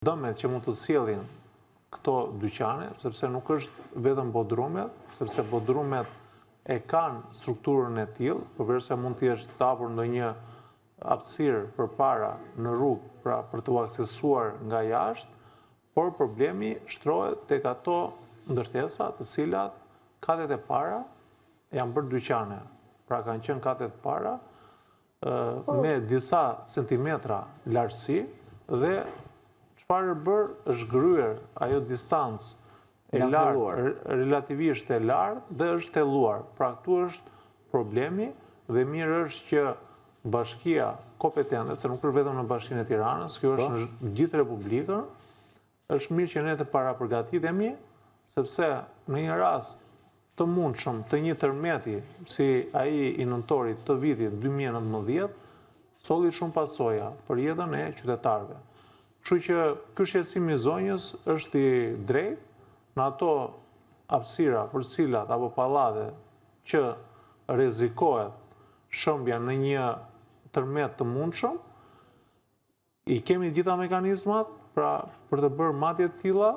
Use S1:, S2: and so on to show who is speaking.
S1: dëmet që mund të sjellin këto dyqane, sepse nuk është vetëm bodrumet, sepse bodrumet e kanë strukturën e tillë, përveç se mund të jesh të hapur ndonjë hapësirë përpara në rrugë, pra për të aksesuar nga jashtë, por problemi shtrohet tek ato ndërtesa të cilat katet e para janë bërë dyqane. Pra kanë qenë katet para me disa centimetra lartësi dhe çfarë bërë është gryer ajo distancë e lartë, relativisht e lartë dhe është thelluar. Pra këtu është problemi dhe mirë është që bashkia kompetente, se nuk është vetëm në Bashkinë e Tiranës, kjo është në gjithë Republikën, është mirë që ne të parapërgatitemi, sepse në një rast të mundshëm të një tërmeti, si ai i nëntorit të vitit 2019, solli shumë pasoja për jetën e qytetarëve. Kështu që ky shqetësim i zonjës është i drejtë në ato hapësira për cilat apo pallate që rrezikohet shëmbja në një tërmet të mundshëm, i kemi gjitha mekanizmat pra për të bërë matje të tilla